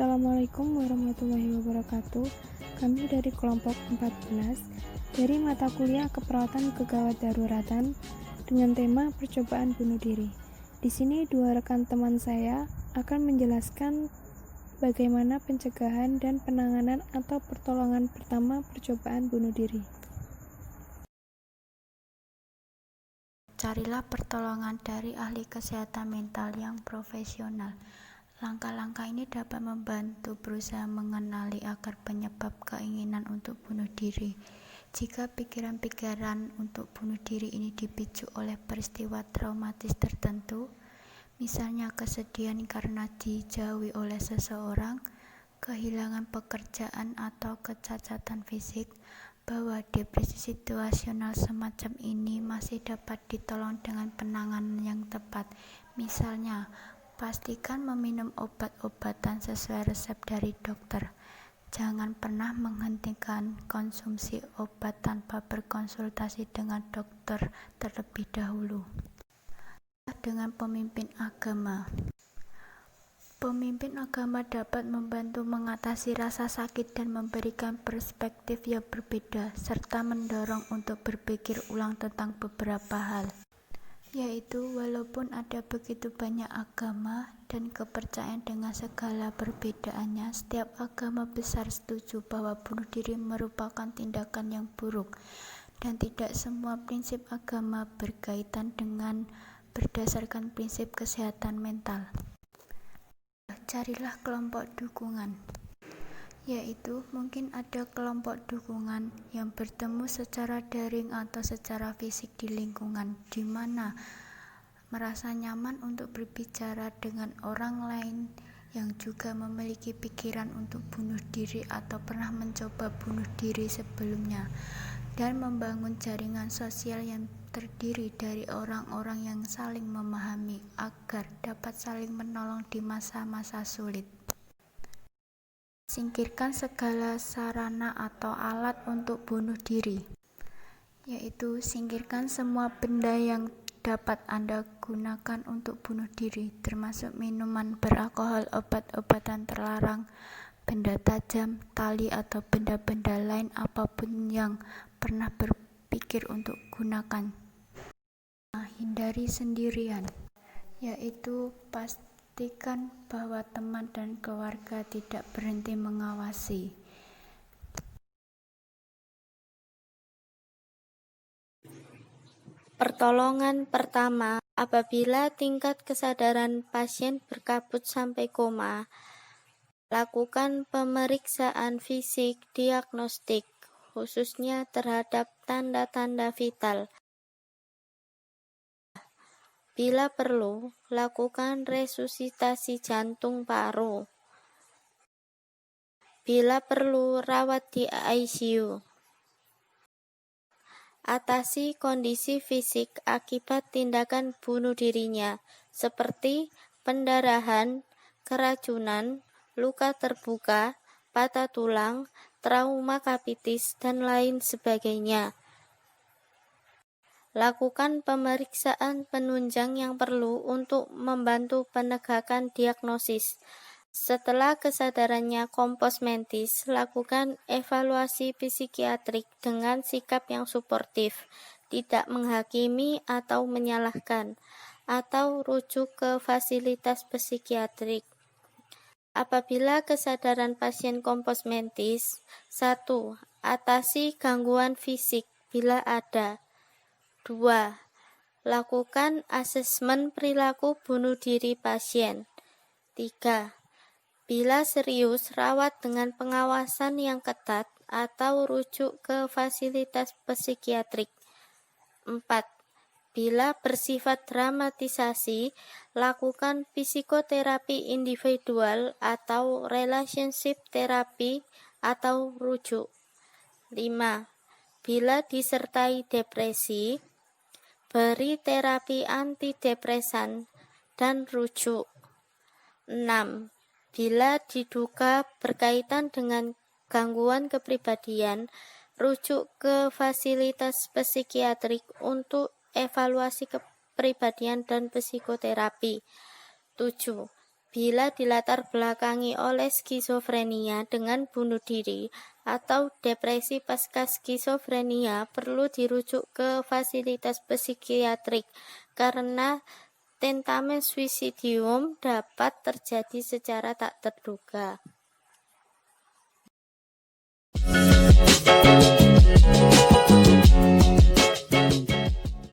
Assalamualaikum warahmatullahi wabarakatuh. Kami dari kelompok 14 dari mata kuliah keperawatan kegawat daruratan dengan tema percobaan bunuh diri. Di sini dua rekan teman saya akan menjelaskan bagaimana pencegahan dan penanganan atau pertolongan pertama percobaan bunuh diri. Carilah pertolongan dari ahli kesehatan mental yang profesional. Langkah-langkah ini dapat membantu berusaha mengenali akar penyebab keinginan untuk bunuh diri. Jika pikiran-pikiran untuk bunuh diri ini dipicu oleh peristiwa traumatis tertentu, misalnya kesedihan karena dijauhi oleh seseorang, kehilangan pekerjaan atau kecacatan fisik, bahwa depresi situasional semacam ini masih dapat ditolong dengan penanganan yang tepat. Misalnya, pastikan meminum obat-obatan sesuai resep dari dokter. Jangan pernah menghentikan konsumsi obat tanpa berkonsultasi dengan dokter terlebih dahulu. Dengan pemimpin agama. Pemimpin agama dapat membantu mengatasi rasa sakit dan memberikan perspektif yang berbeda, serta mendorong untuk berpikir ulang tentang beberapa hal. Yaitu, walaupun ada begitu banyak agama dan kepercayaan dengan segala perbedaannya, setiap agama besar setuju bahwa bunuh diri merupakan tindakan yang buruk, dan tidak semua prinsip agama berkaitan dengan berdasarkan prinsip kesehatan mental. Carilah kelompok dukungan, yaitu mungkin ada kelompok dukungan yang bertemu secara daring atau secara fisik di lingkungan, di mana merasa nyaman untuk berbicara dengan orang lain yang juga memiliki pikiran untuk bunuh diri atau pernah mencoba bunuh diri sebelumnya, dan membangun jaringan sosial yang terdiri dari orang-orang yang saling memahami agar dapat saling menolong di masa-masa sulit. Singkirkan segala sarana atau alat untuk bunuh diri, yaitu singkirkan semua benda yang dapat Anda gunakan untuk bunuh diri, termasuk minuman beralkohol, obat-obatan terlarang, benda tajam, tali, atau benda-benda lain apapun yang pernah berpikir untuk gunakan. Hindari sendirian, yaitu pastikan bahwa teman dan keluarga tidak berhenti mengawasi. Pertolongan pertama, apabila tingkat kesadaran pasien berkabut sampai koma, lakukan pemeriksaan fisik diagnostik, khususnya terhadap tanda-tanda vital. Bila perlu, lakukan resusitasi jantung paru. Bila perlu, rawat di ICU. Atasi kondisi fisik akibat tindakan bunuh dirinya, seperti pendarahan, keracunan, luka terbuka, patah tulang, trauma kapitis, dan lain sebagainya. Lakukan pemeriksaan penunjang yang perlu untuk membantu penegakan diagnosis. Setelah kesadarannya kompos mentis, lakukan evaluasi psikiatrik dengan sikap yang suportif, tidak menghakimi atau menyalahkan, atau rujuk ke fasilitas psikiatrik. Apabila kesadaran pasien kompos mentis, 1. Atasi gangguan fisik bila ada. 2. Lakukan asesmen perilaku bunuh diri pasien. 3. Bila serius, rawat dengan pengawasan yang ketat atau rujuk ke fasilitas psikiatrik. 4. Bila bersifat dramatisasi, lakukan psikoterapi individual atau relationship therapy atau rujuk. 5. Bila disertai depresi, beri terapi antidepresan dan rujuk. 6. Bila diduga berkaitan dengan gangguan kepribadian, rujuk ke fasilitas psikiatrik untuk evaluasi kepribadian dan psikoterapi. 7. Bila dilatar belakangi oleh skizofrenia dengan bunuh diri atau depresi pasca skizofrenia, perlu dirujuk ke fasilitas psikiatrik karena tentamen suicidium dapat terjadi secara tak terduga.